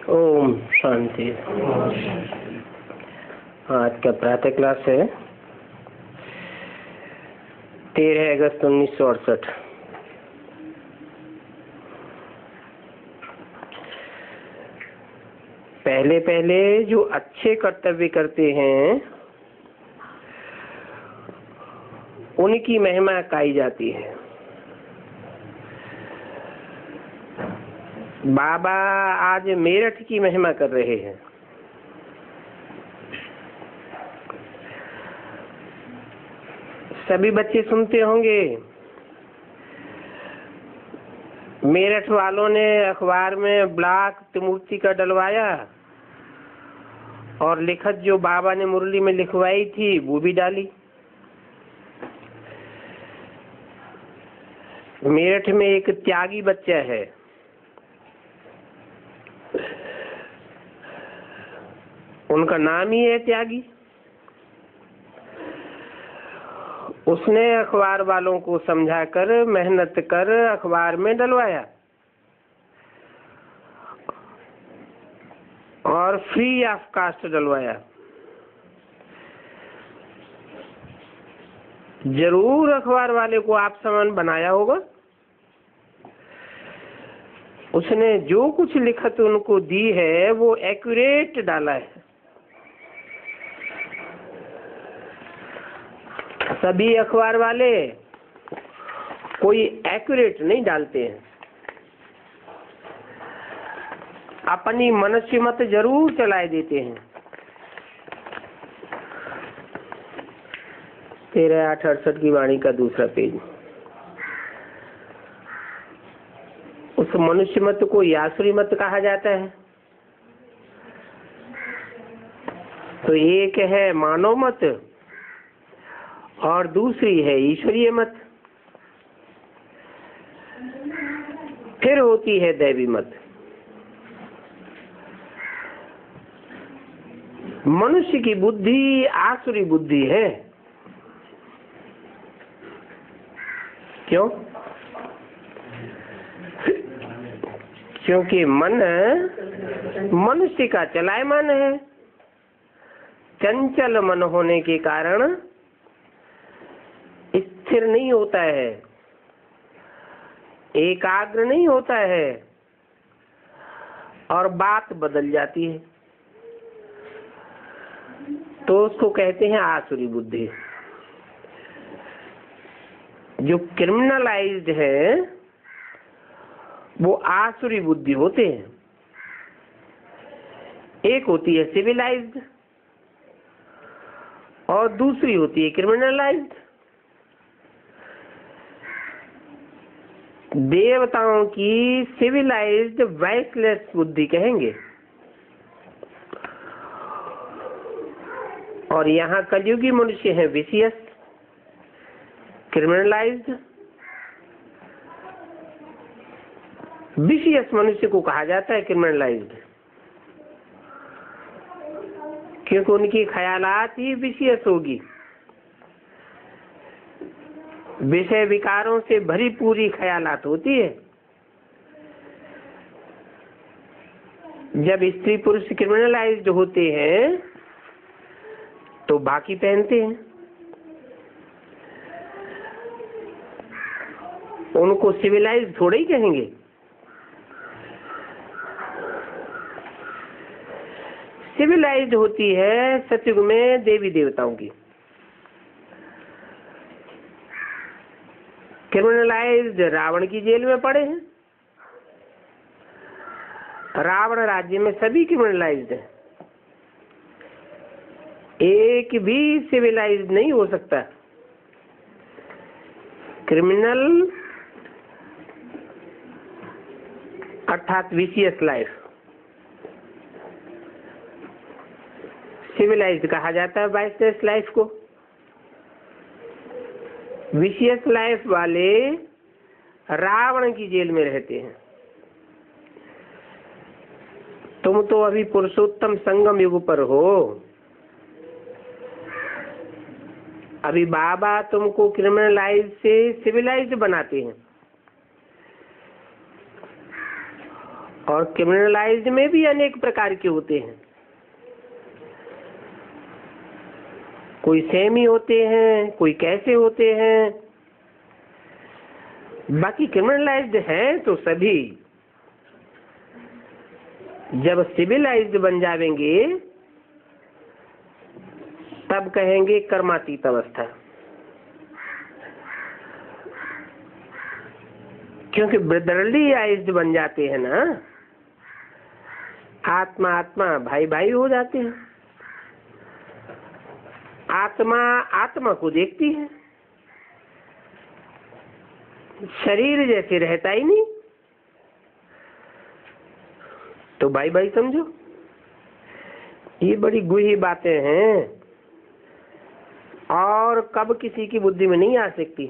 ओम शांति। आज का प्रातः क्लास है 13 अगस्त 1968। पहले पहले जो अच्छे कर्तव्य करते हैं उनकी महिमा गाई जाती है। बाबा आज मेरठ की महिमा कर रहे हैं। सभी बच्चे सुनते होंगे, मेरठ वालों ने अखबार में ब्लॉक त्रिमूर्ति का डलवाया और लिखत जो बाबा ने मुरली में लिखवाई थी वो भी डाली। मेरठ में एक त्यागी बच्चा है, उनका नाम ही है त्यागी। उसने अखबार वालों को समझाकर मेहनत कर अखबार में डलवाया और फ्री ऑफ कास्ट डलवाया। जरूर अखबार वाले को आप समान बनाया होगा। उसने जो कुछ लिखत उनको दी है वो एक्यूरेट डाला है। सभी अखबार वाले कोई एक्यूरेट नहीं डालते हैं, अपनी मनुष्य मत जरूर चलाए देते हैं। 13/8/68 की वाणी का दूसरा पेज। उस मनुष्य मत को यासुरी मत कहा जाता है। तो एक है मानव मत और दूसरी है ईश्वरीय मत, फिर होती है दैवी मत। मनुष्य की बुद्धि आसुरी बुद्धि है। क्यों? क्योंकि मन मनुष्य का चलायमान है। चंचल मन होने के कारण स्थिर नहीं होता है, एकाग्र नहीं होता है और बात बदल जाती है। तो उसको कहते हैं आसुरी बुद्धि। जो क्रिमिनलाइज्ड है वो आसुरी बुद्धि होते हैं। एक होती है सिविलाइज्ड और दूसरी होती है क्रिमिनलाइज्ड। देवताओं की सिविलाइज्ड वाइसलेस बुद्धि कहेंगे और यहाँ कलयुगी मनुष्य है विशियस क्रिमिनलाइज्ड। विशियस मनुष्य को कहा जाता है क्रिमिनलाइज्ड, क्योंकि उनकी ख्यालात ही विशियस होगी। विषय विकारों से भरी पूरी ख्यालात होती है। जब स्त्री पुरुष क्रिमिनलाइज्ड होते हैं तो बाकी पहनते हैं, उनको सिविलाइज्ड थोड़े ही कहेंगे। सिविलाइज्ड होती है सतयुग में देवी देवताओं की। क्रिमिनलाइज्ड रावण की जेल में पड़े हैं। रावण राज्य में सभी क्रिमिनलाइज्ड है, एक भी सिविलाइज्ड नहीं हो सकता। क्रिमिनल अर्थात विशियस लाइफ, सिविलाइज्ड कहा जाता है वाइसलेस लाइफ को। विशियस लाइफ वाले रावण की जेल में रहते हैं। तुम तो अभी पुरुषोत्तम संगम युग पर हो। अभी बाबा तुमको क्रिमिनलाइज से सिविलाइज्ड बनाते हैं और क्रिमिनलाइज्ड में भी अनेक प्रकार के होते हैं। कोई सेमी होते हैं, कोई कैसे होते हैं। बाकी क्रिमिनलाइज्ड हैं तो सभी। जब सिविलाइज्ड बन जाएंगे तब कहेंगे कर्मातीत अवस्था, क्योंकि ब्रदरलीआइज्ड बन जाते हैं ना, आत्मा आत्मा भाई भाई हो जाते हैं। आत्मा आत्मा को देखती है, शरीर जैसे रहता ही नहीं, तो भाई भाई समझो। ये बड़ी गुही बातें हैं और कब किसी की बुद्धि में नहीं आ सकती।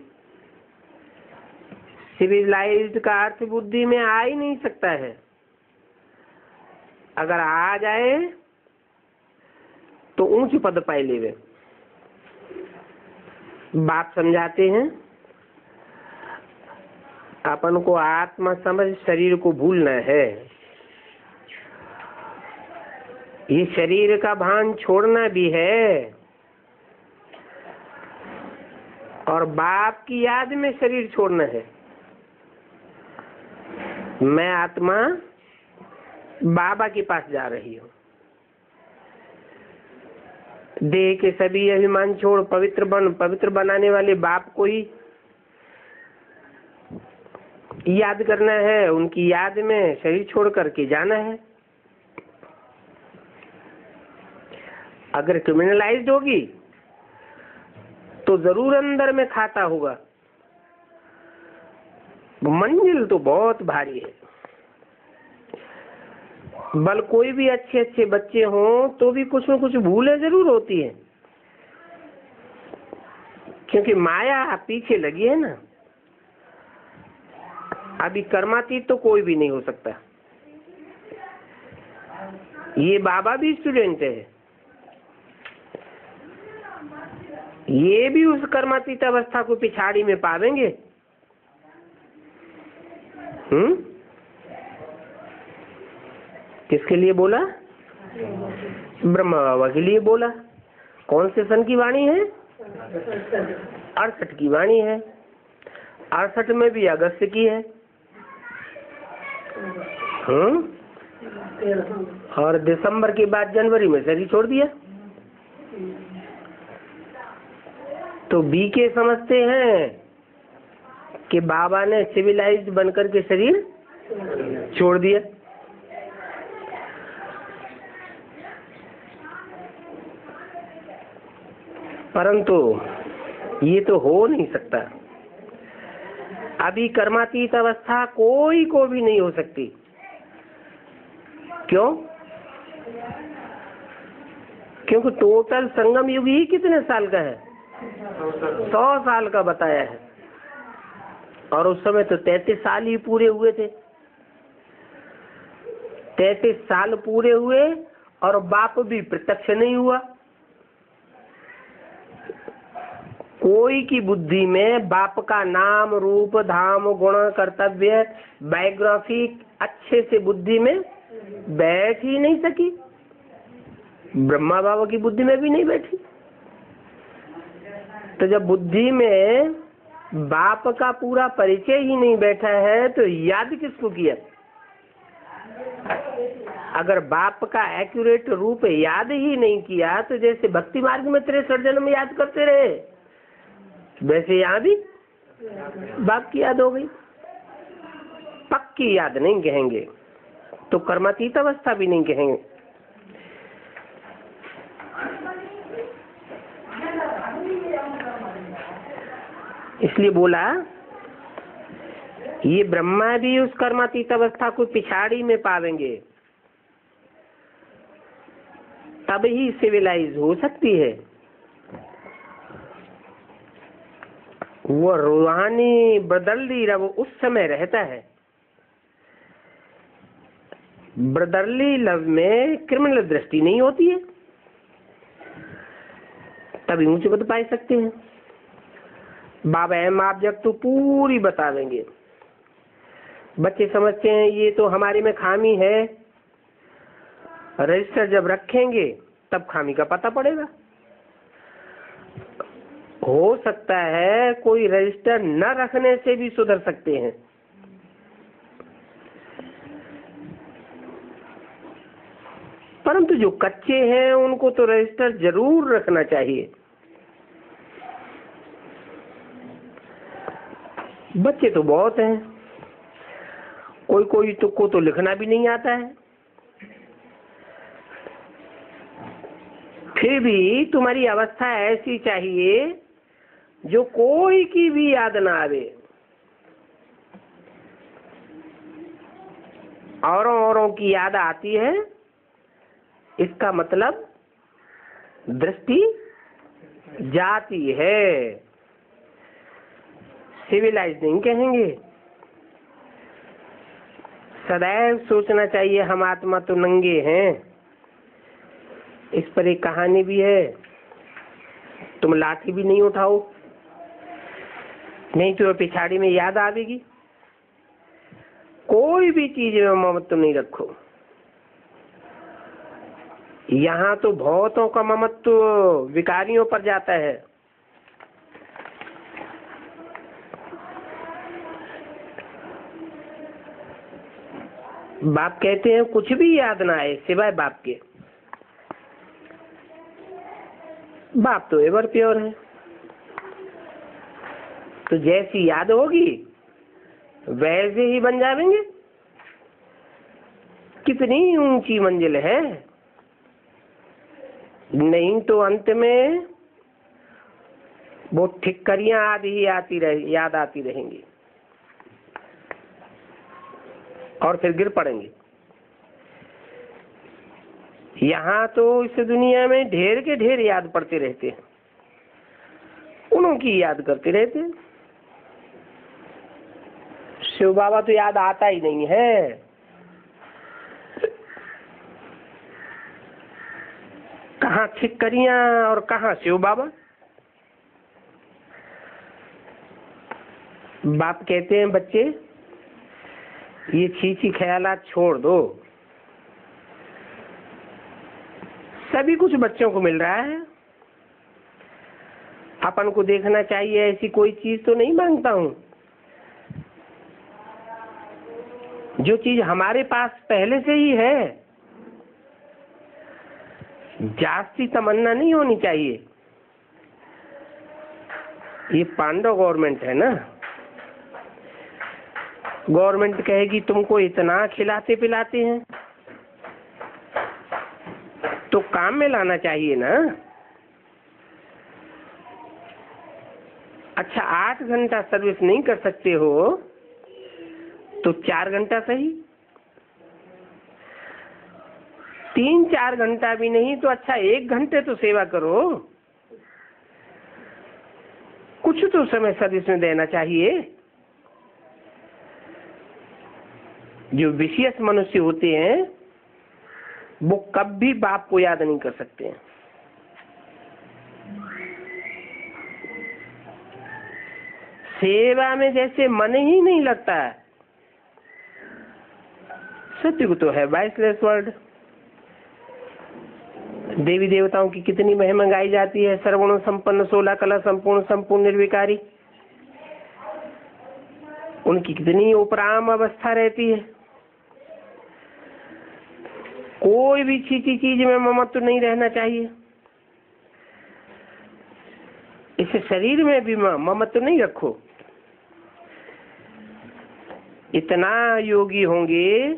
सिविलाइज्ड का अर्थ बुद्धि में आ ही नहीं सकता है। अगर आ जाए तो ऊंच पद पाए लेवे। बाप समझाते हैं अपन को आत्मा समझ शरीर को भूलना है। ये शरीर का भान छोड़ना भी है और बाप की याद में शरीर छोड़ना है। मैं आत्मा बाबा के पास जा रही हूँ। देह के सभी अभिमान छोड़ पवित्र बन, पवित्र बनाने वाले बाप को ही याद करना है। उनकी याद में शरीर छोड़ करके जाना है। अगर क्रिमिनलाइज्ड होगी तो जरूर अंदर में खाता होगा। मंजिल तो बहुत भारी है। बल कोई भी अच्छे अच्छे बच्चे हों तो भी कुछ न कुछ भूलें जरूर होती है, क्योंकि माया पीछे लगी है ना। अभी कर्मातीत तो कोई भी नहीं हो सकता। ये बाबा भी स्टूडेंट है, ये भी उस कर्मातीत अवस्था को पिछाड़ी में पावेंगे। किसके लिए बोला? ब्रह्मा बाबा के लिए बोला। कौन से सन की वाणी है? 68 की वाणी है। 68 में भी अगस्त की है। और दिसंबर के बाद जनवरी में शरीर छोड़ दिया। तो बी के समझते हैं कि बाबा ने सिविलाइज्ड बनकर के शरीर छोड़ दिया। परंतु ये तो हो नहीं सकता। अभी कर्मातीत अवस्था कोई को भी नहीं हो सकती। क्यों? क्योंकि टोटल संगम युग ही कितने साल का है? 100 साल का बताया है। और उस समय तो 33 साल ही पूरे हुए थे। 33 साल पूरे हुए और बाप भी प्रत्यक्ष नहीं हुआ। कोई की बुद्धि में बाप का नाम रूप धाम गुण कर्तव्य बायोग्राफी अच्छे से बुद्धि में बैठ ही नहीं सकी। ब्रह्मा बाबा की बुद्धि में भी नहीं बैठी। तो जब बुद्धि में बाप का पूरा परिचय ही नहीं बैठा है तो याद किसको किया? अगर बाप का एक्यूरेट रूप याद ही नहीं किया तो जैसे भक्ति मार्ग में 63 जन्म याद करते रहे, वैसे यहाँ भी बाप की याद हो गई। पक्की याद नहीं कहेंगे तो कर्मातीत अवस्था भी नहीं कहेंगे। इसलिए बोला ये ब्रह्मा भी उस कर्मातीत अवस्था को पिछाड़ी में पावेंगे, तब ही सिविलाइज हो सकती है। वो रूहानी ब्रदरली रव उस समय रहता है। ब्रदरली लव में क्रिमिनल दृष्टि नहीं होती है, तभी ऊंचे पद पाए सकते हैं। बाबा एम आप जब तो पूरी बतावेंगे। बच्चे समझते हैं ये तो हमारे में खामी है, रजिस्टर जब रखेंगे तब खामी का पता पड़ेगा। हो सकता है कोई रजिस्टर न रखने से भी सुधर सकते हैं, परंतु जो कच्चे हैं उनको तो रजिस्टर जरूर रखना चाहिए। बच्चे तो बहुत हैं, कोई कोई को तो लिखना भी नहीं आता है, फिर भी तुम्हारी अवस्था ऐसी चाहिए जो कोई की भी याद ना आवे, औरों की याद आती है, इसका मतलब दृष्टि जाती है। सिविलाइज नहीं कहेंगे। सदैव सोचना चाहिए हम आत्मा तो नंगे हैं। इस पर एक कहानी भी है, तुम लाठी भी नहीं उठाओ नहीं तो पिछाड़ी में याद आवेगी। कोई भी चीज में ममत्व नहीं रखो। यहाँ तो बहुतों का ममत्व विकारियों पर जाता है। बाप कहते हैं कुछ भी याद ना आए सिवाय बाप के। बाप तो एवर प्योर है, तो जैसी याद होगी वैसे ही बन जाएंगे। कितनी ऊंची मंजिल है, नहीं तो अंत में वो ठिक्करियां आदि ही याद आती रहेंगी और फिर गिर पड़ेंगे। यहाँ तो इस दुनिया में ढेर के ढेर याद पड़ते रहते हैं, उन्हों की याद करते रहते हैं। शिव बाबा तो याद आता ही नहीं है। कहाँ ठिक्करियां और कहाँ शिव बाबा। बाप कहते हैं बच्चे ये छीछी ख्यालात छोड़ दो। सभी कुछ बच्चों को मिल रहा है, अपन को देखना चाहिए ऐसी कोई चीज तो नहीं मांगता हूं। जो चीज हमारे पास पहले से ही है, जास्ती तमन्ना नहीं होनी चाहिए। ये पांडव गवर्नमेंट है ना, गवर्नमेंट कहेगी तुमको इतना खिलाते पिलाते हैं तो काम में लाना चाहिए ना। अच्छा 8 घंटा सर्विस नहीं कर सकते हो तो 4 घंटा सही, 3-4 घंटा भी नहीं तो अच्छा 1 घंटे तो सेवा करो। कुछ तो समय सर्विस में देना चाहिए। जो विशेष मनुष्य होते हैं वो कभी बाप को याद नहीं कर सकते हैं। सेवा में जैसे मन ही नहीं लगता है। सत्य तो है बाइसलेस वर्ड। देवी देवताओं की कितनी महिमा गाई जाती है। सर्वगुण संपन्न 16 कला संपूर्ण संपूर्ण निर्विकारी, उनकी कितनी उपराम अवस्था रहती है। कोई भी चीज में ममत्व नहीं रहना चाहिए। इसे शरीर में भी ममत्व नहीं रखो। इतना योगी होंगे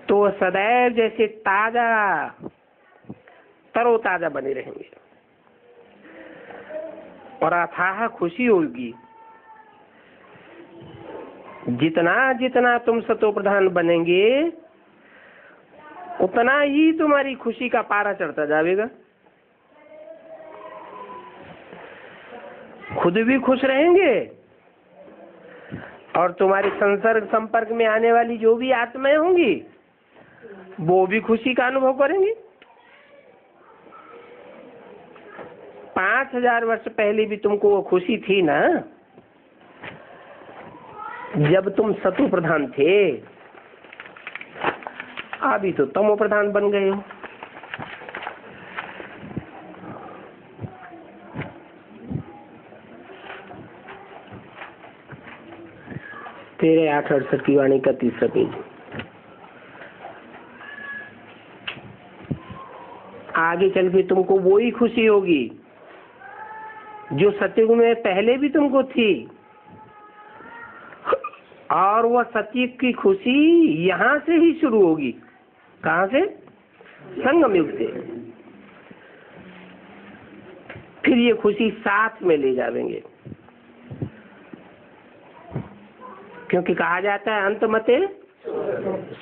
तो सदैव जैसे ताजा तरोताजा बने रहेंगे और अथाह खुशी होगी। जितना जितना तुम सतो प्रधान बनेंगे उतना ही तुम्हारी खुशी का पारा चढ़ता जाएगा। खुद भी खुश रहेंगे और तुम्हारी संसर्ग संपर्क में आने वाली जो भी आत्माएं होंगी वो भी खुशी का अनुभव करेंगी। 5000 वर्ष पहले भी तुमको वो खुशी थी ना, जब तुम सतु प्रधान थे, अभी तो तमो प्रधान बन गए हो। तेरे 868 की वाणी का 3रा पेज। आगे चल के तुमको वो ही खुशी होगी जो सतयुग में पहले भी तुमको थी, और वह सतयुग की खुशी यहाँ से ही शुरू होगी। कहाँ से? संगम युग से। फिर ये खुशी साथ में ले जाएंगे, क्योंकि कहा जाता है अंत मते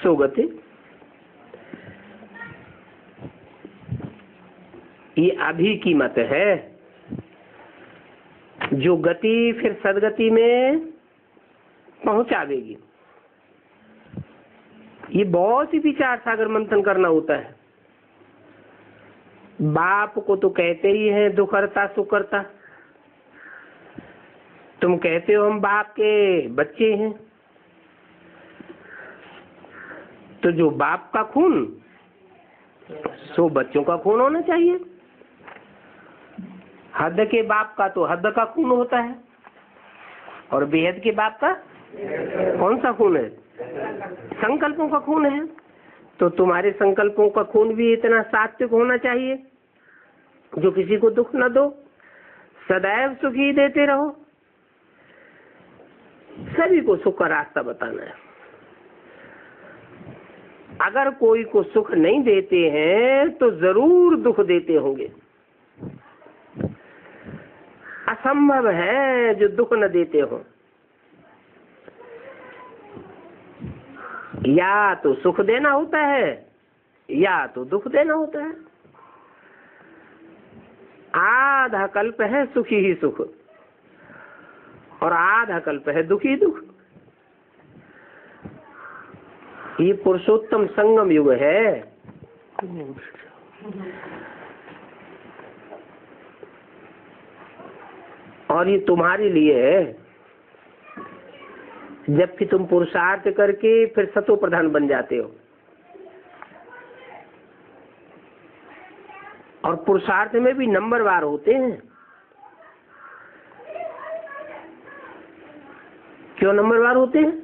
सुगति। ये अभी की मत है, जो गति फिर सदगति में पहुंचावेगी। ये बहुत ही विचार सागर मंथन करना होता है। बाप को तो कहते ही हैं दुख करता सुख करता। तुम कहते हो हम बाप के बच्चे हैं, तो जो बाप का खून सो बच्चों का खून होना चाहिए। हद के बाप का तो हद का खून होता है, और बेहद के बाप का कौन सा खून है? संकल्पों का खून है। तो तुम्हारे संकल्पों का खून भी इतना सात्विक होना चाहिए जो किसी को दुख न दो, सदैव सुखी देते रहो, सभी को सुख का रास्ता बताना है। अगर कोई को सुख नहीं देते हैं तो जरूर दुख देते होंगे। असंभव है जो दुख न देते हो। या तो सुख देना होता है या तो दुख देना होता है। आधा कल्प है सुखी ही सुख, और आधा कल्प है दुखी दुख। ये पुरुषोत्तम संगम युग है। और ये तुम्हारे लिए है, जबकि तुम पुरुषार्थ करके फिर सतो प्रधान बन जाते हो। और पुरुषार्थ में भी नंबरवार होते हैं। क्यों नंबरवार होते हैं?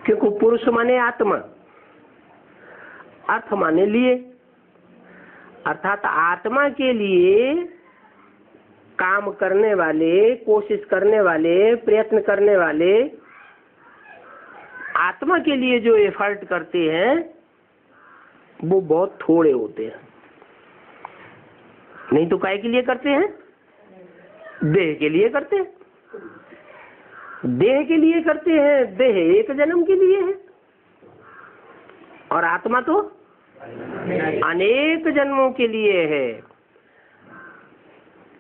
क्योंकि पुरुष माने आत्मा, अर्थ माने लिए, अर्थात आत्मा के लिए काम करने वाले, कोशिश करने वाले, प्रयत्न करने वाले, आत्मा के लिए जो एफर्ट करते हैं वो बहुत थोड़े होते हैं। नहीं तो काय के लिए करते हैं? देह के लिए करते हैं। देह के लिए करते हैं। देह एक जन्म के लिए है, और आत्मा तो अनेक जन्मों के लिए है।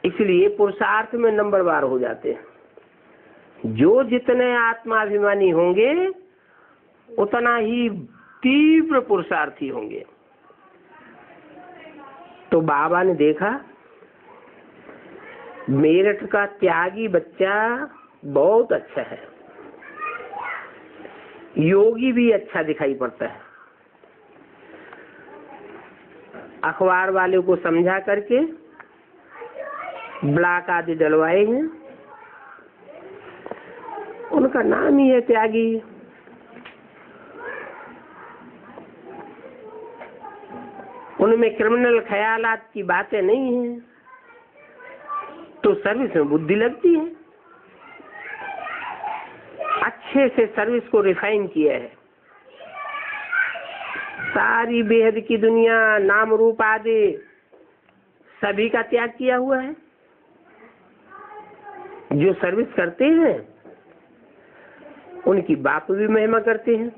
इसलिए पुरुषार्थ में नंबरवार हो जाते हैं। जो जितने आत्माभिमानी होंगे उतना ही तीव्र पुरुषार्थी होंगे। तो बाबा ने देखा मेरठ का त्यागी बच्चा बहुत अच्छा है, योगी भी अच्छा दिखाई पड़ता है। अखबार वाले को समझा करके ब्लॉक आदि डलवाए हैं। उनका नाम ही है त्यागी। उनमें क्रिमिनल ख्यालात की बातें नहीं हैं, तो सर्विस में बुद्धि लगती है। अच्छे से सर्विस को रिफाइन किया है। सारी बेहद की दुनिया, नाम रूप आदि सभी का त्याग किया हुआ है। जो सर्विस करते हैं उनकी बाप भी महिमा करते हैं।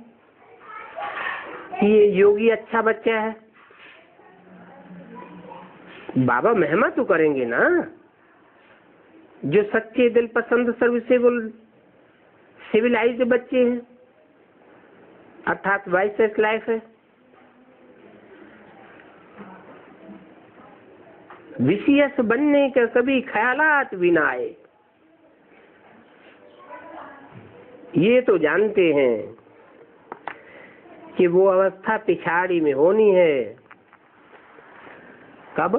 ये योगी अच्छा बच्चा है, बाबा महिमा तो करेंगे ना। जो सच्चे दिल पसंद सर्विसेबल सिविलाइज्ड बच्चे हैं, अर्थात वाइस लाइफ है, विषयस बनने का कभी ख्यालात भी ना आए। ये तो जानते हैं कि वो अवस्था पिछाड़ी में होनी है। कब?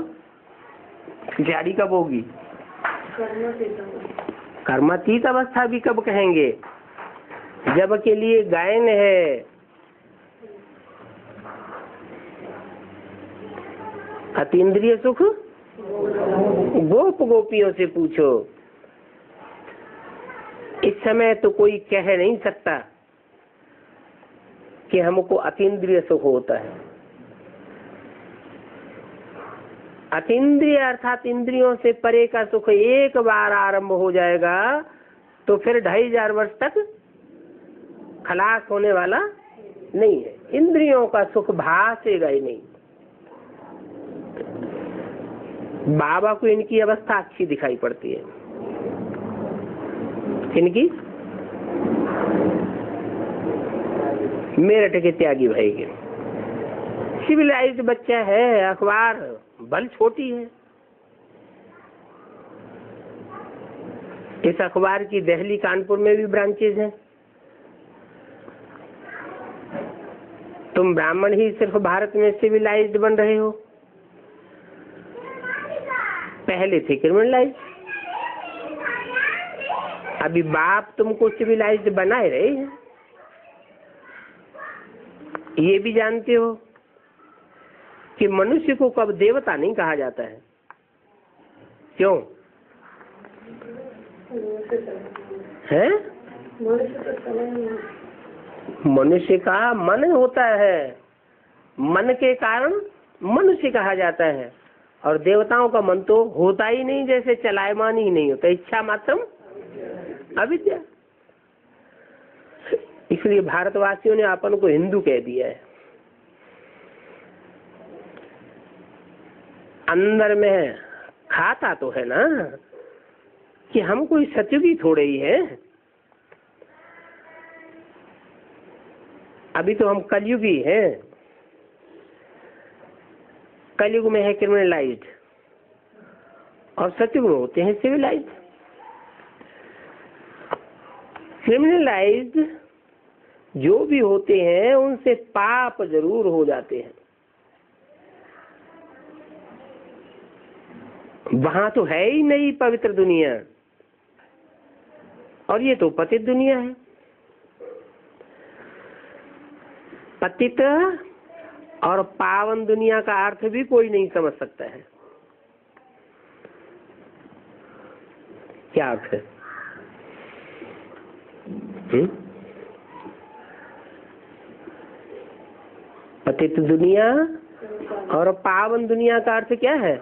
पिछाड़ी कब होगी? कर्मातीत अवस्था भी कब कहेंगे? जब के लिए गायन है। अतीन्द्रिय सुख गोप गोपियों से पूछो। इस समय तो कोई कह नहीं सकता कि हमको अतीन्द्रिय सुख होता है। अतीन्द्रिय अर्थात इंद्रियों से परे का सुख एक बार आरंभ हो जाएगा तो फिर 2500 वर्ष तक खलास होने वाला नहीं है। इंद्रियों का सुख भासेगा ही नहीं। बाबा को इनकी अवस्था अच्छी दिखाई पड़ती है। इनकी मेरठ के त्यागी भाई के सिविलाइज्ड बच्चा है, अखबार बल छोटी है। इस अखबार की दिल्ली कानपुर में भी ब्रांचेज हैं। तुम ब्राह्मण ही सिर्फ भारत में सिविलाइज्ड बन रहे हो, पहले थे क्रिमिनलाइज्ड। अभी बाप तुमको सिविलाइज्ड बनाए रहे हैं। ये भी जानते हो कि मनुष्य को कब देवता नहीं कहा जाता है। क्यों है? मनुष्य का मन होता है, मन के कारण मनुष्य कहा जाता है। और देवताओं का मन तो होता ही नहीं, जैसे चलायमान ही नहीं होता, इच्छा मात्रम अविद्या। इसलिए भारतवासियों ने अपन को हिंदू कह दिया है। अंदर में खाता तो है ना कि हम कोई सत्युगी थोड़े ही है। अभी तो हम कलयुगी हैं। कलयुग में है क्रिमिनलाइज्ड और सत्युग में होते हैं सिविलाइज्ड। क्रिमिनलाइज्ड जो भी होते हैं उनसे पाप जरूर हो जाते हैं। वहां तो है ही नहीं पवित्र दुनिया, और ये तो पतित दुनिया है। पतित और पावन दुनिया का अर्थ भी कोई नहीं समझ सकता है। क्या अर्थ है? पतित दुनिया और पावन दुनिया का अर्थ क्या है?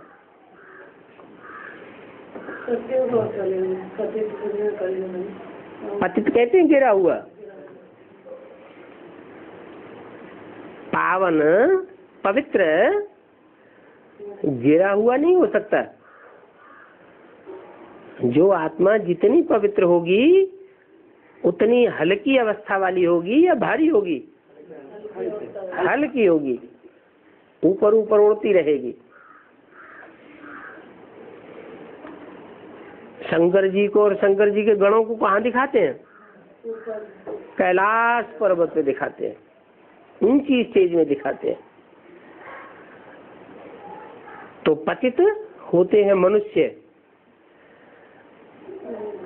पतित कहते हैं गिरा हुआ, पावन पवित्र गिरा हुआ नहीं हो सकता। जो आत्मा जितनी पवित्र होगी उतनी हल्की अवस्था वाली होगी या भारी होगी? हल्की होगी, ऊपर ऊपर उड़ती रहेगी। शंकर जी को और शंकर जी के गणों को कहाँ दिखाते हैं? कैलाश पर्वत पे दिखाते हैं, ऊंची स्टेज में दिखाते हैं। तो पतित होते हैं मनुष्य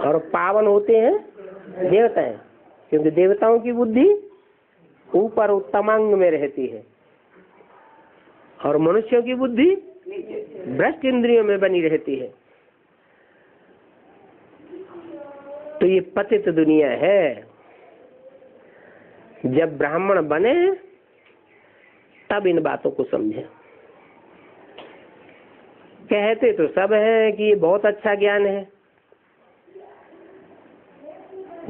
और पावन होते हैं देवताएं, क्योंकि देवताओं की बुद्धि ऊपर उत्तमांग में रहती है और मनुष्यों की बुद्धि भ्रष्ट इंद्रियों में बनी रहती है। तो ये पतित दुनिया है। जब ब्राह्मण बने तब इन बातों को समझे। कहते तो सब हैं कि ये बहुत अच्छा ज्ञान है,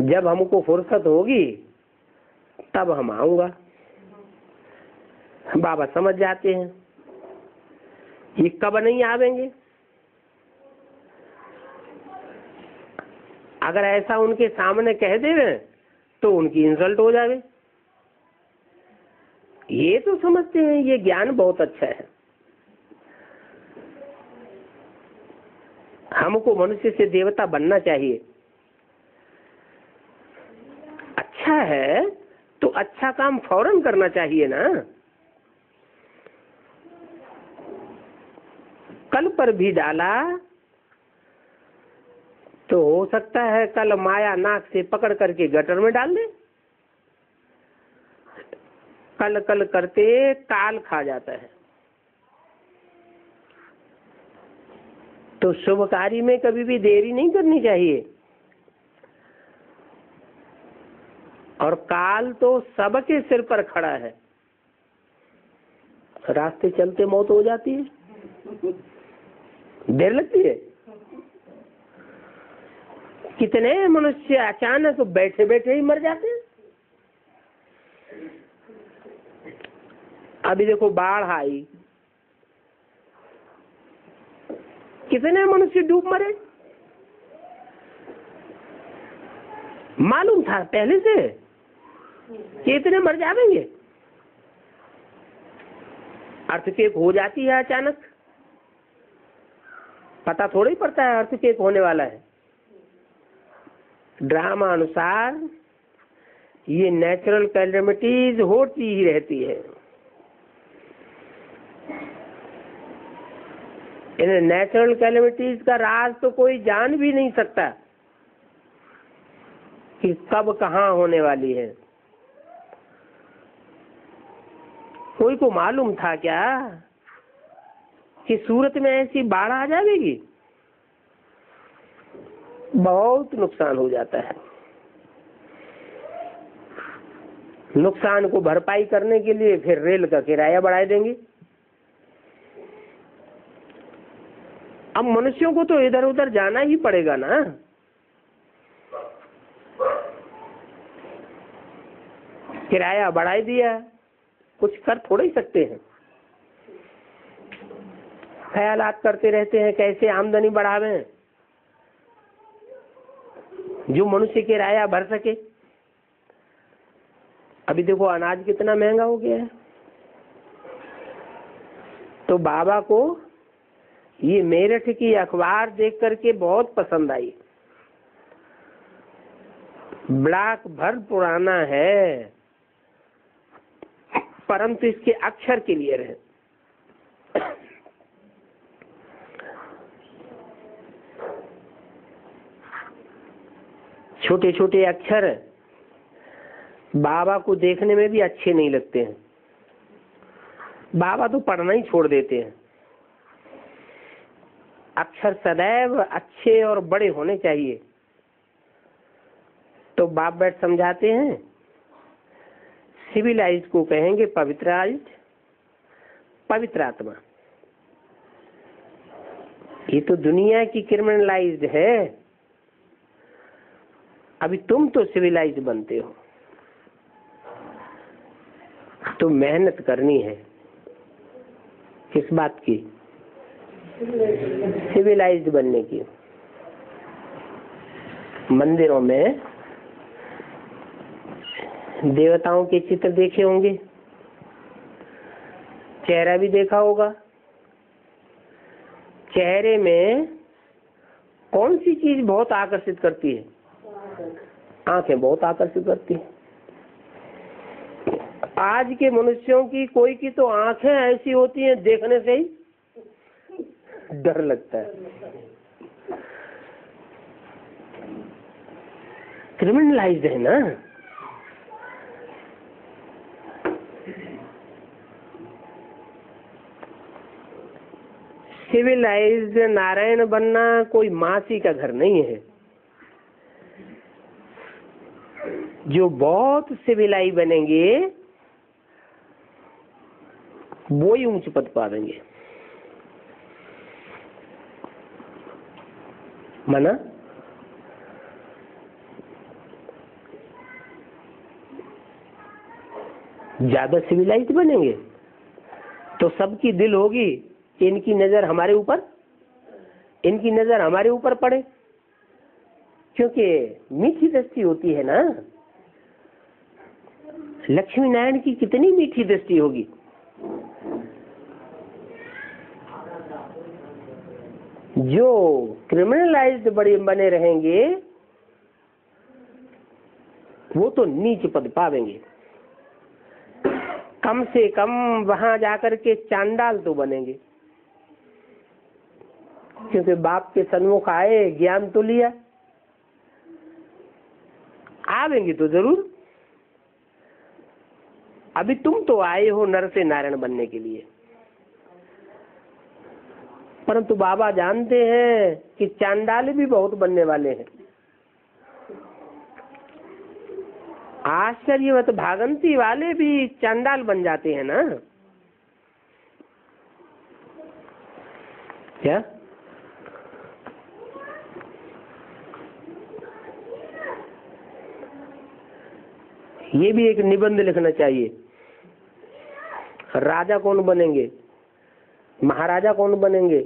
जब हमको फुर्सत होगी तब हम आऊंगा। बाबा समझ जाते हैं ये कब नहीं आवेंगे। अगर ऐसा उनके सामने कह देवे तो उनकी इंसल्ट हो जावे। ये तो समझते हैं ये ज्ञान बहुत अच्छा है। हमको मनुष्य से देवता बनना चाहिए। अच्छा है तो अच्छा काम फौरन करना चाहिए ना। कल पर भी डाला तो हो सकता है कल माया नाक से पकड़ करके गटर में डाल दे। कल कल करते काल खा जाता है। तो शुभ कार्य में कभी भी देरी नहीं करनी चाहिए। और काल तो सबके सिर पर खड़ा है। रास्ते चलते मौत हो जाती है, देर लगती है। कितने मनुष्य अचानक बैठे बैठे ही मर जाते हैं। अभी देखो बाढ़ आई, कितने मनुष्य डूब मरे। मालूम था पहले से कि इतने मर जाएंगे। अर्थक्वेक हो जाती है अचानक, पता थोड़ा ही पड़ता है अर्थक्वेक होने वाला है। ड्रामा अनुसार ये नेचुरल कैलेमिटीज होती ही रहती है। इन नेचुरल कैलेमिटीज का राज तो कोई जान भी नहीं सकता कि कब कहाँ होने वाली है। कोई को मालूम था क्या कि सूरत में ऐसी बाढ़ आ जाएगी? बहुत नुकसान हो जाता है। नुकसान को भरपाई करने के लिए फिर रेल का किराया बढ़ा देंगे। अब मनुष्यों को तो इधर उधर जाना ही पड़ेगा ना। किराया बढ़ा दिया, कुछ कर थोड़ा ही सकते हैं। ख्यालात करते रहते हैं कैसे आमदनी बढ़ावें, जो मनुष्य किराया भर सके। अभी देखो अनाज कितना महंगा हो गया है। तो बाबा को ये मेरठ की अखबार देख करके बहुत पसंद आई। ब्लॉक भर पुराना है परंतु इसके अक्षर क्लियर है। छोटे छोटे अक्षर बाबा को देखने में भी अच्छे नहीं लगते हैं। बाबा तो पढ़ना ही छोड़ देते हैं। अक्षर सदैव अच्छे और बड़े होने चाहिए। तो बाप बैठ समझाते हैं, सिविलाइज्ड को कहेंगे पवित्राइज्ड, पवित्र आत्मा। ये तो दुनिया की क्रिमिनलाइज्ड है। अभी तुम तो सिविलाइज्ड बनते हो, तो मेहनत करनी है। किस बात की? सिविलाइज्ड बनने की। मंदिरों में देवताओं के चित्र देखे होंगे, चेहरा भी देखा होगा। चेहरे में कौन सी चीज बहुत आकर्षित करती है? आंखें बहुत आकर्षित करती है। आज के मनुष्यों की कोई की तो आंखें ऐसी होती हैं देखने से ही डर लगता है। क्रिमिनलाइज्ड है ना। सिविलाइज्ड नारायण बनना कोई मासी का घर नहीं है। जो बहुत सिविलाइज बनेंगे वो ही ऊंच पद पाएंगे। मना ज्यादा सिविलाइज बनेंगे तो सबकी दिल होगी कि इनकी नजर हमारे ऊपर, इनकी नजर हमारे ऊपर पड़े। क्योंकि मीठी दृष्टि होती है ना। लक्ष्मी नारायण की कितनी मीठी दृष्टि होगी। जो क्रिमिनलाइज्ड बने रहेंगे वो तो नीच पद पावेंगे, कम से कम वहां जाकर के चांडाल तो बनेंगे, क्योंकि बाप के सन्मुख आए, ज्ञान तो लिया, आवेंगे तो जरूर। अभी तुम तो आए हो नर से नारायण बनने के लिए, परंतु बाबा जानते हैं कि चांडाल भी बहुत बनने वाले हैं। आश्चर्यवत भागंती वाले भी चांडाल बन जाते हैं ना। क्या ये भी एक निबंध लिखना चाहिए। राजा कौन बनेंगे, महाराजा कौन बनेंगे,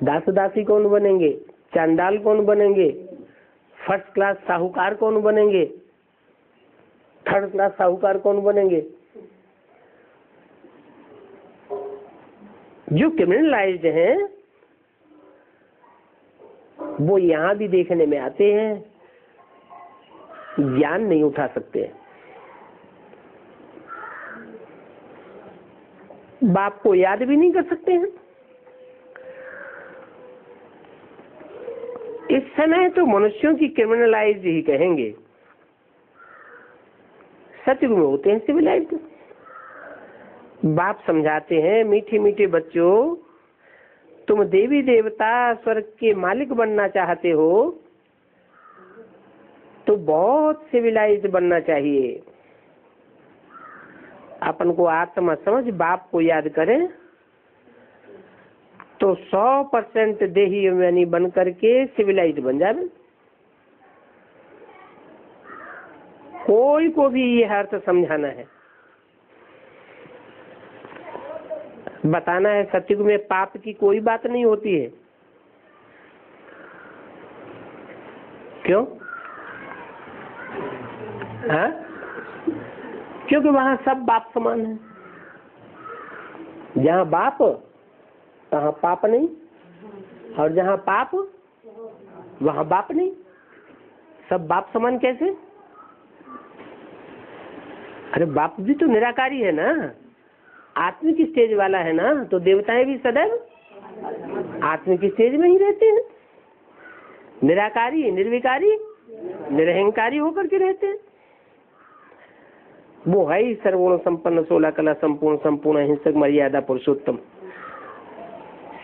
दास दासी कौन बनेंगे, चांडाल कौन बनेंगे, फर्स्ट क्लास साहूकार कौन बनेंगे, थर्ड क्लास साहूकार कौन बनेंगे। जो क्रिमिनलाइज्ड हैं वो यहां भी देखने में आते हैं, ज्ञान नहीं उठा सकते, बाप को याद भी नहीं कर सकते हैं। इस समय तो मनुष्यों की क्रिमिनलाइज ही कहेंगे, सतयुग में होते हैं सिविलाइज्ड। बाप समझाते हैं, मीठे मीठे बच्चों, तुम देवी देवता स्वर्ग के मालिक बनना चाहते हो तो बहुत सिविलाइज्ड बनना चाहिए। अपन को आत्मा समझ बाप को याद करें तो 100% देही अभिमानी बन करके सिविलाइज्ड बन जाए। कोई को भी ये अर्थ समझाना है, बताना है, सतयुग में पाप की कोई बात नहीं होती है। क्यों? हाँ? क्योंकि वहां सब बाप समान है। जहाँ बाप तहाँ पाप नहीं, और जहाँ पाप वहाँ बाप नहीं। सब बाप समान कैसे? अरे बाप भी तो निराकारी है ना, आत्मिक स्टेज वाला है ना, तो देवताएं भी सदैव आत्मिक स्टेज में ही रहते हैं, निराकारी, निर्विकारी, निरहंकारी होकर के रहते हैं। वो है ही सर्वगुण संपन्न, 16 कला संपूर्ण, संपूर्ण अहिंसक, मर्यादा पुरुषोत्तम।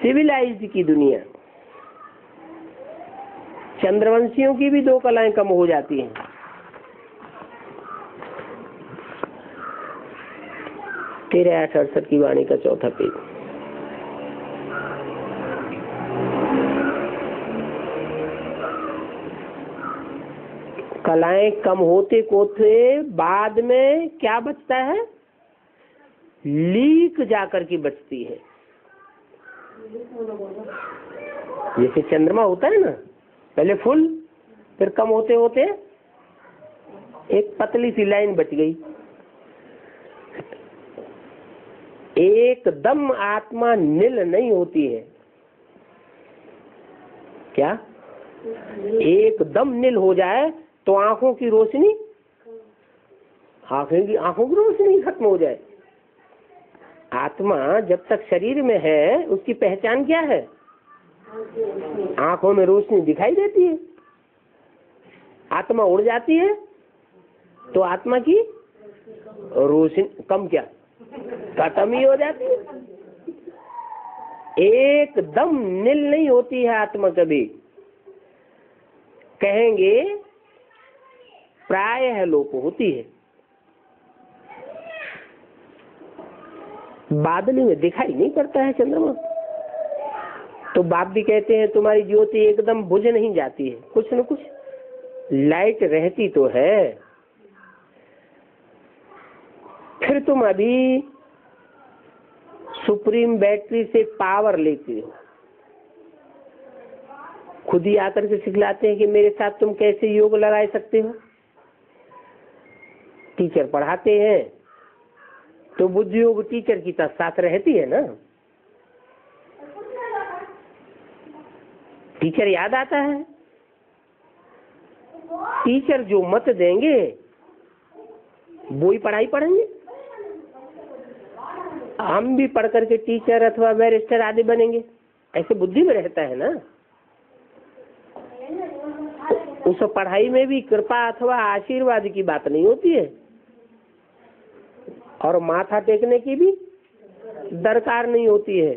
सिविलाइज्ड की दुनिया, चंद्रवंशियों की भी 2 कलाएं कम हो जाती हैं। तेरे 868 की वाणी का 4था पेज। कलाएं कम होते कोते बाद में क्या बचता है? लीक जाकर के बचती है। जैसे चंद्रमा होता है ना, पहले फुल, फिर कम होते होते एक पतली सी लाइन बच गई। एकदम आत्मा नील नहीं होती है। क्या? एकदम नील हो जाए तो आंखों की रोशनी, आंखों की रोशनी खत्म हो जाए। आत्मा जब तक शरीर में है उसकी पहचान क्या है? आंखों में रोशनी दिखाई देती है। आत्मा उड़ जाती है तो आत्मा की रोशनी कम, क्या खत्म ही हो जाती है। एकदम नील नहीं होती है आत्मा कभी। कहेंगे प्रायः लोप होती है। बादली में दिखाई नहीं पड़ता है चंद्रमा, तो बाप भी कहते हैं तुम्हारी ज्योति एकदम बुझ नहीं जाती है, कुछ न कुछ लाइट रहती तो है। फिर तुम अभी सुप्रीम बैटरी से पावर लेती हो। खुद ही आकर के सिखलाते हैं कि मेरे साथ तुम कैसे योग लगा सकते हो। टीचर पढ़ाते हैं तो बुद्धि योग टीचर की साथ रहती है ना। टीचर याद आता है? टीचर जो मत देंगे वो ही पढ़ाई पढ़ेंगे। हम भी पढ़ करके टीचर अथवा बैरिस्टर आदि बनेंगे, ऐसे बुद्धि में रहता है ना। उस पढ़ाई में भी कृपा अथवा आशीर्वाद की बात नहीं होती है, और माथा टेकने की भी दरकार नहीं होती है।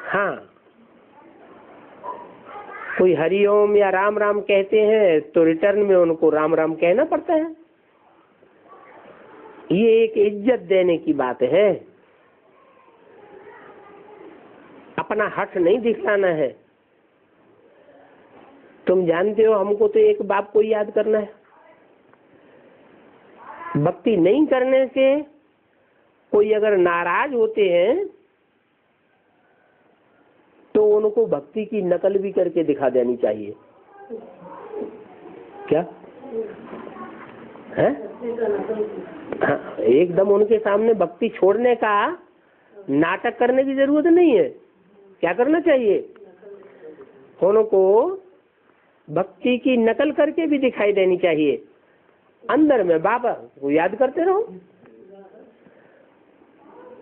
हाँ, कोई हरिओम या राम राम कहते हैं तो रिटर्न में उनको राम राम कहना पड़ता है। ये एक इज्जत देने की बात है, अपना हठ नहीं दिखाना है। तुम जानते हो हमको तो एक बाप को याद करना है। भक्ति नहीं करने से कोई अगर नाराज होते हैं तो उनको भक्ति की नकल भी करके दिखा देनी चाहिए। क्या है? हाँ, एकदम उनके सामने भक्ति छोड़ने का नाटक करने की जरूरत नहीं है। क्या करना चाहिए? उनको भक्ति की नकल करके भी दिखाई देनी चाहिए। अंदर में बाबा को याद करते रहो।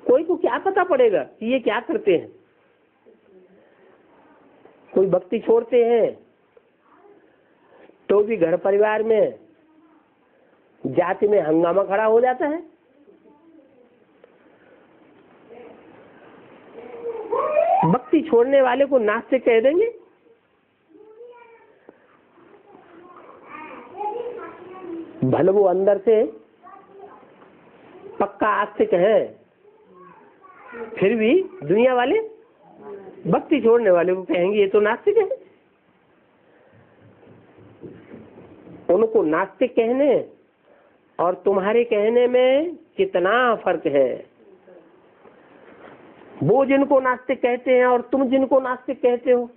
कोई को क्या पता पड़ेगा कि ये क्या करते हैं। कोई भक्ति छोड़ते हैं तो भी घर परिवार में जाति में हंगामा खड़ा हो जाता है। भक्ति छोड़ने वाले को नास्तिक कह देंगे। भले वो अंदर से पक्का आस्तिक है, फिर भी दुनिया वाले भक्ति छोड़ने वाले को कहेंगे ये तो नास्तिक है। उनको नास्तिक कहने और तुम्हारे कहने में कितना फर्क है। वो जिनको नास्तिक कहते हैं और तुम जिनको नास्तिक कहते हो,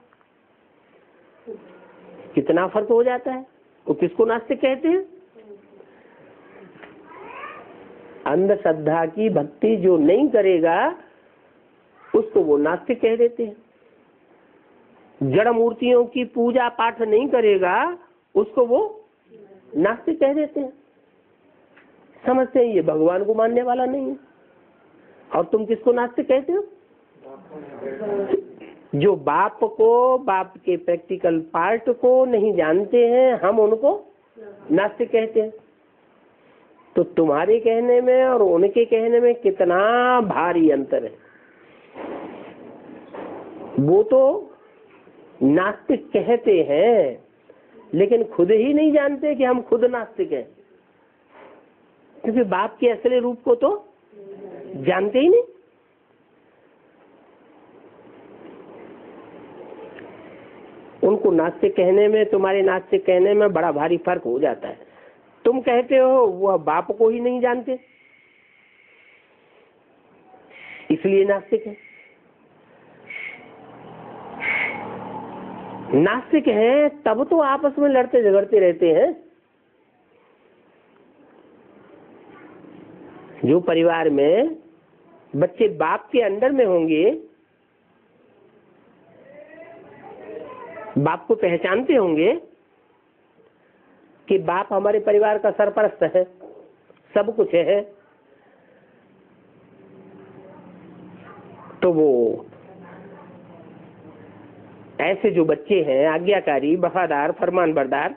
कितना फर्क हो जाता है। वो किसको नास्तिक कहते हैं? अंधश्रद्धा की भक्ति जो नहीं करेगा उसको वो नास्तिक कह देते हैं। जड़ मूर्तियों की पूजा पाठ नहीं करेगा उसको वो नास्तिक कह देते हैं। समझते हैं ये भगवान को मानने वाला नहीं है। और तुम किसको नास्तिक कहते हो? जो बाप को, बाप के प्रैक्टिकल पार्ट को नहीं जानते हैं, हम उनको नास्तिक कहते हैं। तो तुम्हारे कहने में और उनके कहने में कितना भारी अंतर है। वो तो नास्तिक कहते हैं लेकिन खुद ही नहीं जानते कि हम खुद नास्तिक हैं, क्योंकि बाप के असली रूप को तो जानते ही नहीं। उनको नास्तिक कहने में, तुम्हारे नास्तिक कहने में बड़ा भारी फर्क हो जाता है। तुम कहते हो वह बाप को ही नहीं जानते, इसलिए नास्तिक है। नास्तिक हैं तब तो आपस में लड़ते झगड़ते रहते हैं। जो परिवार में बच्चे बाप के अंडर में होंगे, बाप को पहचानते होंगे कि बाप हमारे परिवार का सरपरस्त है, सब कुछ है, तो वो ऐसे जो बच्चे हैं आज्ञाकारी, वफादार, फरमानबरदार,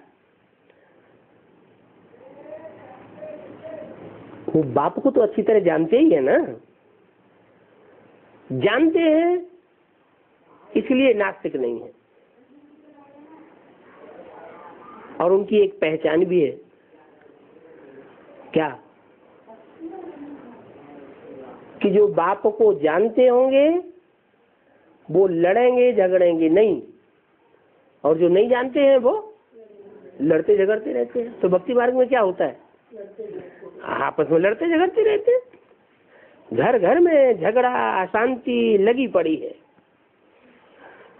वो बाप को तो अच्छी तरह जानते ही है ना। जानते हैं इसलिए नास्तिक नहीं है। और उनकी एक पहचान भी है। क्या? कि जो बाप को जानते होंगे वो लड़ेंगे झगड़ेंगे नहीं, और जो नहीं जानते हैं वो लड़ते झगड़ते रहते हैं। तो भक्ति मार्ग में क्या होता है? आपस में लड़ते झगड़ते रहते हैं। घर घर में झगड़ा, अशांति लगी पड़ी है।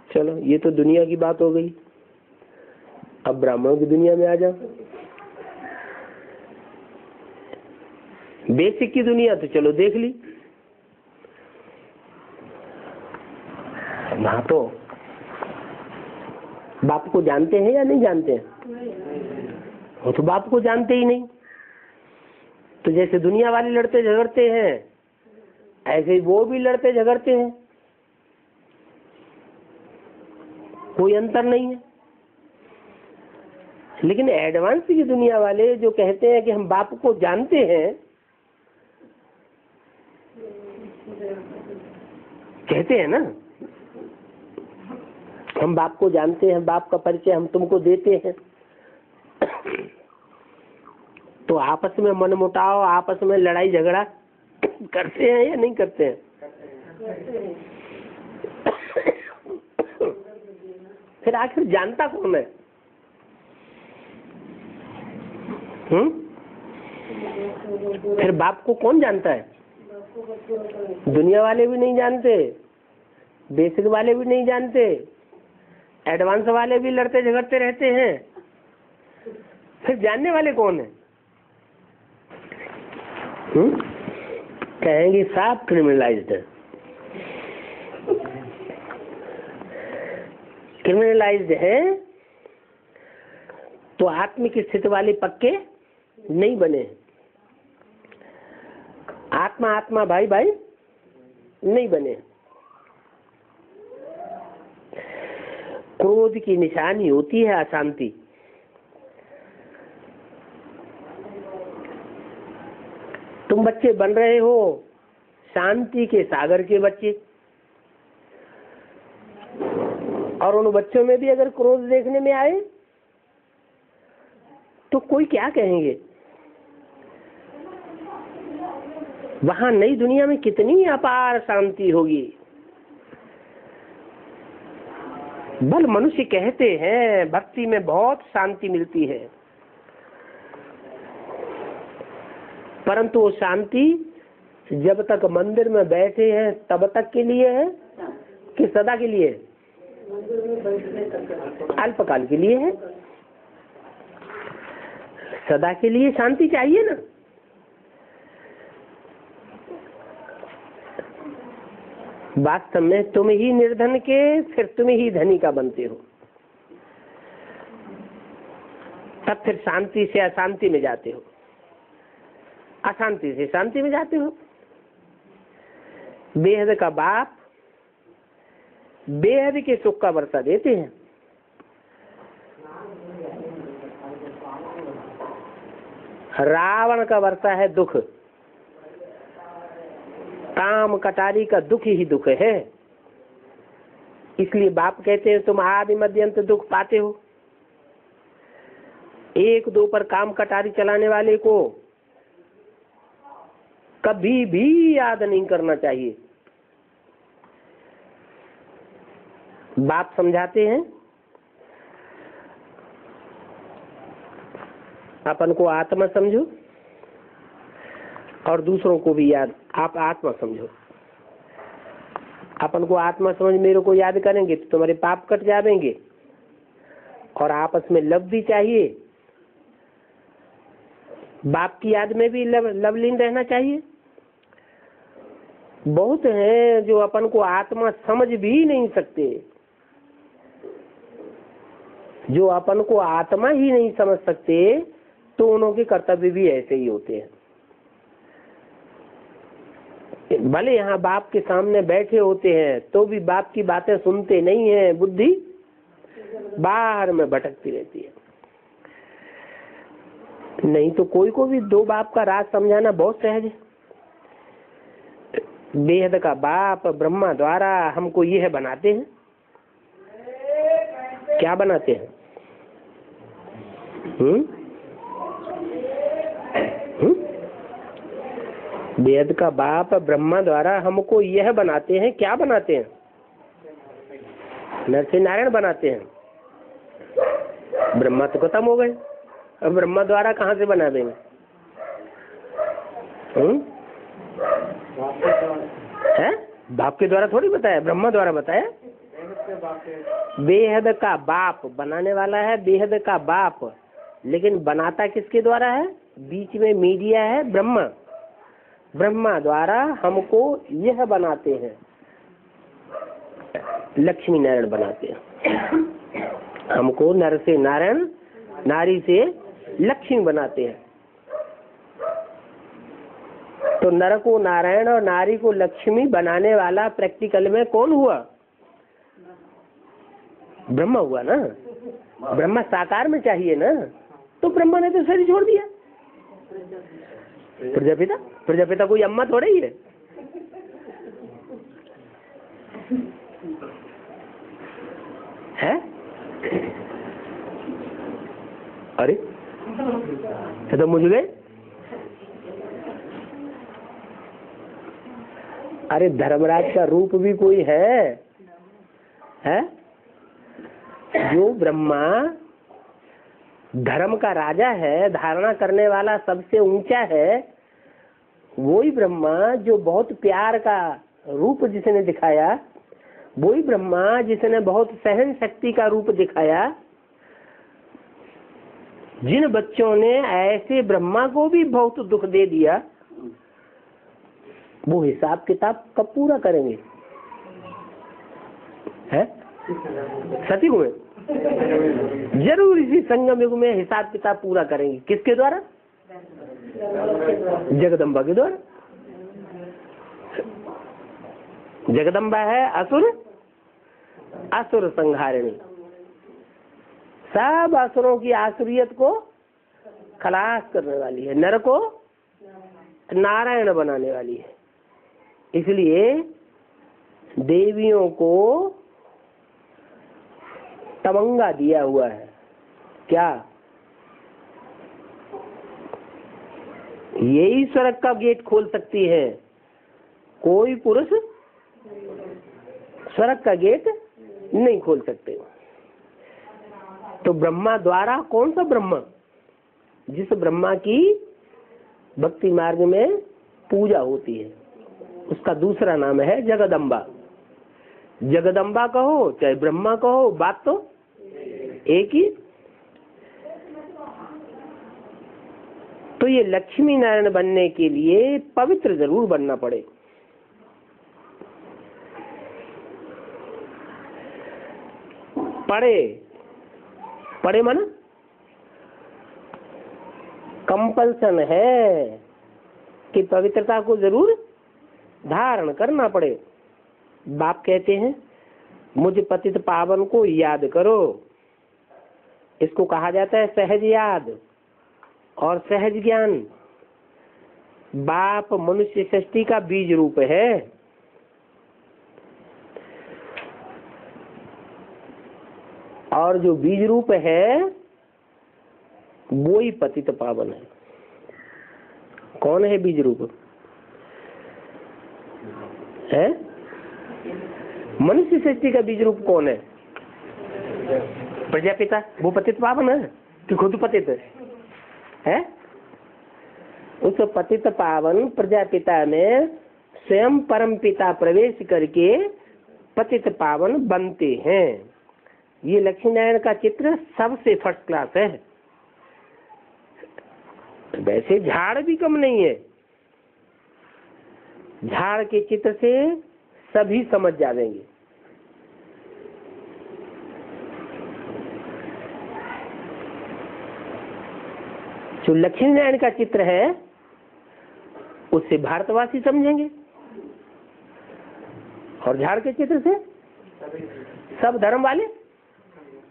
चलो ये तो दुनिया की बात हो गई। अब ब्राह्मणों की दुनिया में आ जाओ। बेसिक की दुनिया तो चलो देख ली। वहां तो बाप को जानते हैं या नहीं जानते हैं? वो तो बाप को जानते ही नहीं। तो जैसे दुनिया वाले लड़ते झगड़ते हैं, ऐसे ही वो भी लड़ते झगड़ते हैं, कोई अंतर नहीं है। लेकिन एडवांस की दुनिया वाले जो कहते हैं कि हम बाप को जानते हैं, कहते हैं ना, हम बाप को जानते हैं, बाप का परिचय हम तुमको देते हैं, तो आपस में मनमुटाव, आपस में लड़ाई झगड़ा करते हैं या नहीं करते हैं? फिर आखिर जानता कौन है? फिर बाप को कौन जानता है? दुनिया वाले भी नहीं जानते, बेसिक वाले भी नहीं जानते, एडवांस वाले भी लड़ते झगड़ते रहते हैं। फिर जानने वाले कौन है? कहेंगे साफ क्रिमिनलाइज्ड है। क्रिमिनलाइज्ड है तो आत्मिक स्थिति वाले पक्के नहीं बने। आत्मा आत्मा भाई भाई नहीं बने। क्रोध की निशानी होती है अशांति। तुम बच्चे बन रहे हो शांति के सागर के बच्चे, और उन बच्चों में भी अगर क्रोध देखने में आए तो कोई क्या कहेंगे? वहां नई दुनिया में कितनी अपार शांति होगी। बल मनुष्य कहते हैं भक्ति में बहुत शांति मिलती है, परंतु वो शांति जब तक मंदिर में बैठे हैं तब तक के लिए है कि सदा के लिए? अल्पकाल के लिए है। सदा के लिए शांति चाहिए ना। वास्तव में तुम ही निर्धन के फिर तुम ही धनी का बनते हो, तब फिर शांति से अशांति में जाते हो, अशांति से शांति में जाते हो। बेहद का बाप बेहद के सुख का वर्षा देते हैं। रावण का वर्षा है दुख, काम कटारी का दुख ही दुख है। इसलिए बाप कहते हैं तुम आदि मध्य अंत दुख पाते हो। एक दो पर काम कटारी चलाने वाले को कभी भी याद नहीं करना चाहिए। बाप समझाते हैं अपन को आत्मा समझो और दूसरों को भी याद आप आत्मा समझो। अपन को आत्मा समझ मेरे को याद करेंगे तो तुम्हारे पाप कट जाएंगे, और आपस में लव भी चाहिए। बाप की याद में भी लवलीन रहना चाहिए। बहुत हैं जो अपन को आत्मा समझ भी नहीं सकते, जो अपन को आत्मा ही नहीं समझ सकते, तो उनके कर्तव्य भी ऐसे ही होते हैं। भले यहाँ बाप के सामने बैठे होते हैं तो भी बाप की बातें सुनते नहीं है, बुद्धि बाहर में भटकती रहती है। नहीं तो कोई को भी दो बाप का राज समझाना बहुत सहज है। बेहद का बाप ब्रह्मा द्वारा हमको यह बनाते हैं। क्या बनाते हैं? वेद का बाप ब्रह्मा द्वारा हमको यह बनाते हैं। क्या बनाते हैं? नरसिंह नारायण बनाते हैं। ब्रह्मा तो खत्म हो गए, अब ब्रह्मा द्वारा कहाँ से बना देंगे? है बाप के द्वारा थोड़ी बताया, ब्रह्मा द्वारा बताया। बेहद का बाप बनाने वाला है, बेहद का बाप, लेकिन बनाता किसके द्वारा है? बीच में मीडिया है ब्रह्मा। ब्रह्मा द्वारा हमको यह बनाते हैं, लक्ष्मी नारायण बनाते हैं। हमको नर से नारायण, नारी से लक्ष्मी बनाते हैं। तो नर को नारायण और नारी को लक्ष्मी बनाने वाला प्रैक्टिकल में कौन हुआ? ब्रह्मा हुआ ना। ब्रह्मा साकार में चाहिए ना, तो ब्रह्मा ने तो शरीर छोड़ दिया। प्रजापिता, प्रजापिता कोई अम्मा थोड़ा ही है? अरे तो मुझ गए। अरे धर्मराज का रूप भी कोई है? जो ब्रह्मा धर्म का राजा है, धारणा करने वाला सबसे ऊंचा है, वही ब्रह्मा जो बहुत प्यार का रूप जिसने दिखाया, वही ब्रह्मा जिसने बहुत सहन शक्ति का रूप दिखाया। जिन बच्चों ने ऐसे ब्रह्मा को भी बहुत दुख दे दिया, वो हिसाब किताब कब पूरा करेंगे? है सतयुग में जरूर, इसी संगम युग में हिसाब किताब पूरा करेंगे। किसके द्वारा? जगदम्बा के द्वारा। जगदम्बा है असुर, असुर संहारिणी। सब असुरों की आसुरियत को खलास करने वाली है, नर को नारायण बनाने वाली है। इसलिए देवियों को तमंगा दिया हुआ है। क्या? यही स्वर्ग का गेट खोल सकती है, कोई पुरुष स्वर्ग का गेट नहीं खोल सकते। तो ब्रह्मा द्वारा, कौन सा ब्रह्मा? जिस ब्रह्मा की भक्ति मार्ग में पूजा होती है, उसका दूसरा नाम है जगदम्बा। जगदम्बा कहो चाहे ब्रह्मा कहो, बात तो एक ही। तो ये लक्ष्मी नारायण बनने के लिए पवित्र जरूर बनना पड़े। पड़े माना कंपल्सन है कि पवित्रता को जरूर धारण करना पड़े। बाप कहते हैं मुझ पतित पावन को याद करो। इसको कहा जाता है सहज याद और सहज ज्ञान। बाप मनुष्य सृष्टि का बीज रूप है। और जो बीज रूप है वो ही पतित पावन है। कौन है बीज रूप? है मनुष्य सृष्टि का बीज रूप कौन है? प्रजापिता। वो पतित पावन है कि खुद पतित है? उस पतित पावन प्रजापिता में स्वयं परम पिता प्रवेश करके पतित पावन बनते हैं। ये लक्ष्मी नारायण का चित्र सबसे फर्स्ट क्लास है। वैसे झाड़ भी कम नहीं है। झाड़ के चित्र से सभी समझ जाएंगे। जो लक्ष्मी नारायण का चित्र है उससे भारतवासी समझेंगे, और झाड़ के चित्र से सब धर्म वाले,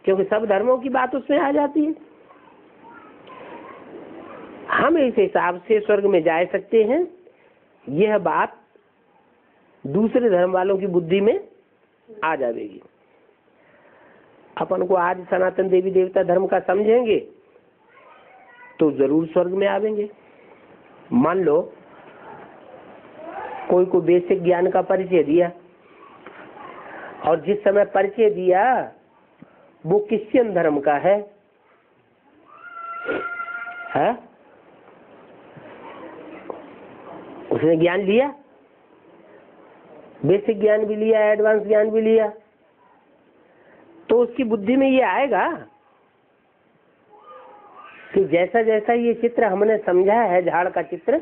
क्योंकि सब धर्मों की बात उसमें आ जाती है। हम इस हिसाब से स्वर्ग में जा सकते हैं। यह बात दूसरे धर्म वालों की बुद्धि में आ जाएगी। अपन को आज सनातन देवी देवता धर्म का समझेंगे तो जरूर स्वर्ग में आवेंगे। मान लो कोई को बेसिक ज्ञान का परिचय दिया, और जिस समय परिचय दिया वो क्रिश्चियन धर्म का है? उसने ज्ञान लिया, बेसिक ज्ञान भी लिया, एडवांस ज्ञान भी लिया, तो उसकी बुद्धि में ये आएगा कि जैसा जैसा ये चित्र हमने समझा है, झाड़ का चित्र,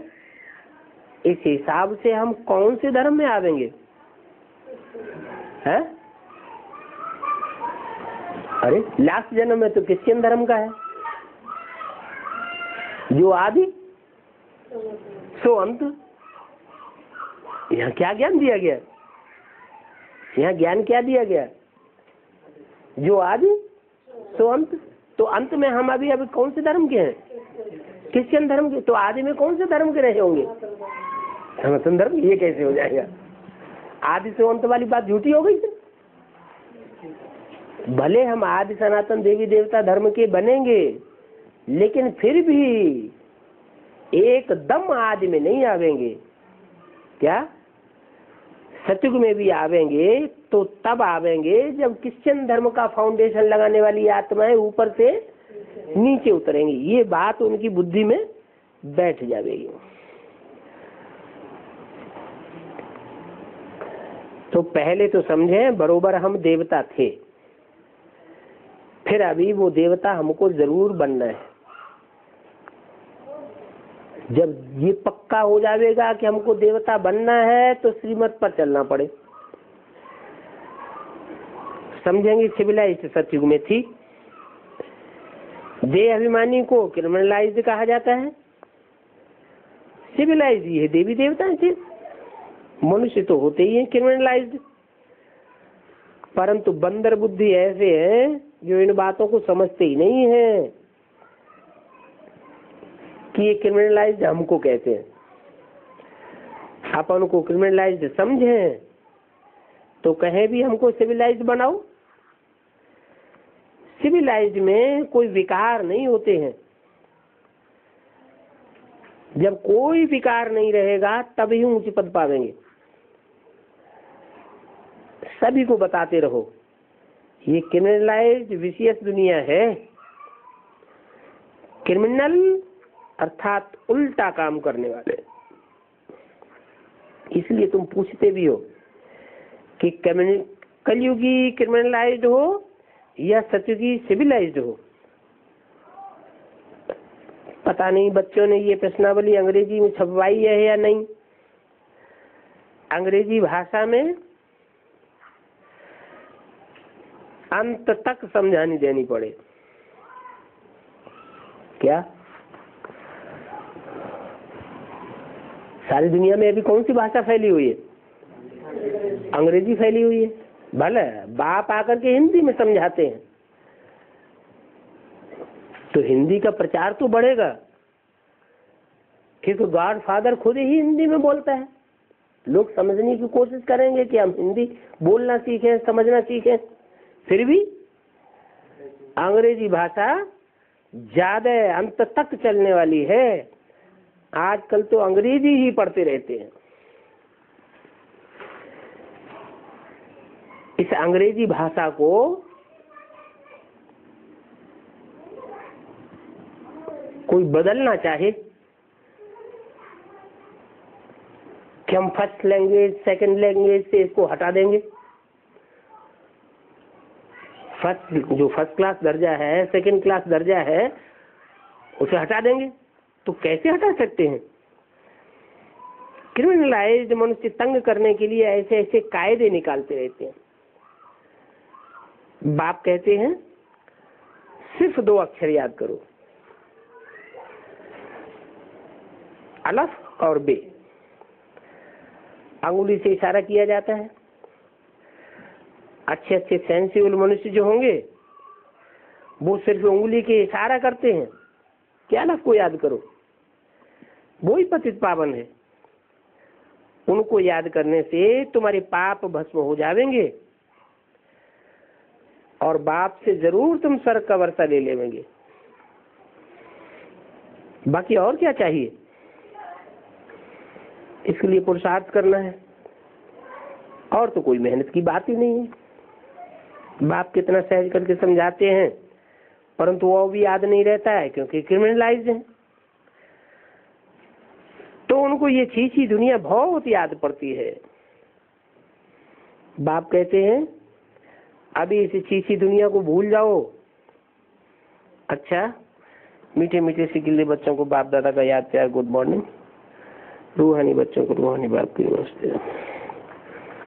इस हिसाब से हम कौन से धर्म में आवेंगे? है अरे लास्ट जन्म में तो क्रिश्चियन धर्म का है, जो आदि सो अंत। यहाँ क्या ज्ञान दिया गया? यहाँ ज्ञान क्या दिया गया? जो आदि सो अंत। तो अंत में हम अभी कौन से धर्म के हैं? क्रिश्चियन धर्म के। तो आदि में कौन से धर्म के रहे होंगे? सनातन धर्म। ये कैसे हो जाएगा? आदि से अंत वाली बात झूठी हो गई। भले हम आदि सनातन देवी देवता धर्म के बनेंगे, लेकिन फिर भी एकदम आदि में नहीं आवेंगे। क्या? सतयुग में भी आवेंगे तो तब आवेंगे जब क्रिश्चियन धर्म का फाउंडेशन लगाने वाली आत्माएं ऊपर से नीचे उतरेंगी। ये बात उनकी बुद्धि में बैठ जाएगी। तो पहले तो समझे बरोबर हम देवता थे, फिर अभी वो देवता हमको जरूर बनना है। जब ये पक्का हो जाएगा कि हमको देवता बनना है तो श्रीमत पर चलना पड़े। समझेंगे सिविलाइज्ड सतयुग में थी। देह अभिमानी को क्रिमिनलाइज्ड कहा जाता है। सिविलाइज्ड ये देवी देवता थे। मनुष्य तो होते ही हैं क्रिमिनलाइज्ड, परंतु बंदर बुद्धि ऐसे हैं जो इन बातों को समझते ही नहीं है कि ये क्रिमिनलाइज्ड हमको कहते हैं। अपन को क्रिमिनलाइज्ड समझें तो कहें भी हमको सिविलाइज्ड बनाओ। सिविलाइज्ड में कोई विकार नहीं होते हैं। जब कोई विकार नहीं रहेगा तभी ऊंची पद पावेंगे। सभी को बताते रहो ये क्रिमिनलाइज्ड विशियस दुनिया है। क्रिमिनल अर्थात उल्टा काम करने वाले। इसलिए तुम पूछते भी हो कि कलयुगी क्रिमिनलाइज्ड हो या सतयुगी सिविलाइज्ड हो। पता नहीं बच्चों ने ये प्रश्नावली अंग्रेजी में छपवाई है या नहीं। अंग्रेजी भाषा में अंत तक समझानी देनी पड़े। क्या सारी दुनिया में अभी कौन सी भाषा फैली हुई है? अंग्रेजी फैली हुई है। भले बाप आकर के हिंदी में समझाते हैं तो हिंदी का प्रचार तो बढ़ेगा, क्योंकि गॉड फादर खुद ही हिंदी में बोलता है। लोग समझने की कोशिश करेंगे कि हम हिंदी बोलना सीखें, समझना सीखें। फिर भी अंग्रेजी भाषा ज्यादा अंत तक चलने वाली है। आजकल तो अंग्रेजी ही पढ़ते रहते हैं। इस अंग्रेजी भाषा को कोई बदलना चाहे कि हम फर्स्ट लैंग्वेज सेकंड लैंग्वेज से इसको हटा देंगे। फर्स्ट क्लास दर्जा है, सेकंड क्लास दर्जा है, उसे हटा देंगे तो कैसे हटा सकते हैं? क्रिमिनलाइज्ड मनुष्य तंग करने के लिए ऐसे ऐसे कायदे निकालते रहते हैं। बाप कहते हैं सिर्फ 2 अक्षर याद करो, अलफ और बे। अंगुली से इशारा किया जाता है। अच्छे अच्छे सेंसिबल मनुष्य जो होंगे वो सिर्फ उंगली के इशारा करते हैं। क्या अलफ को याद करो, वो ही पतित पावन है। उनको याद करने से तुम्हारे पाप भस्म हो जाएंगे और बाप से जरूर तुम स्वर्ग का वर्षा ले लेंगे। बाकी और क्या चाहिए? इसके लिए पुरुषार्थ करना है और तो कोई मेहनत की बात ही नहीं है। बाप कितना सहज करके समझाते हैं, परंतु वो भी याद नहीं रहता है क्योंकि क्रिमिनलाइज्ड है। तो उनको ये छीछी दुनिया बहुत याद पड़ती है। बाप कहते हैं अभी इस छीछी दुनिया को भूल जाओ। अच्छा, मीठे मीठे सिकिले बच्चों को बाप दादा का याद प्यार गुड मॉर्निंग। रूहानी बच्चों को रूहानी बाप की नमस्ते।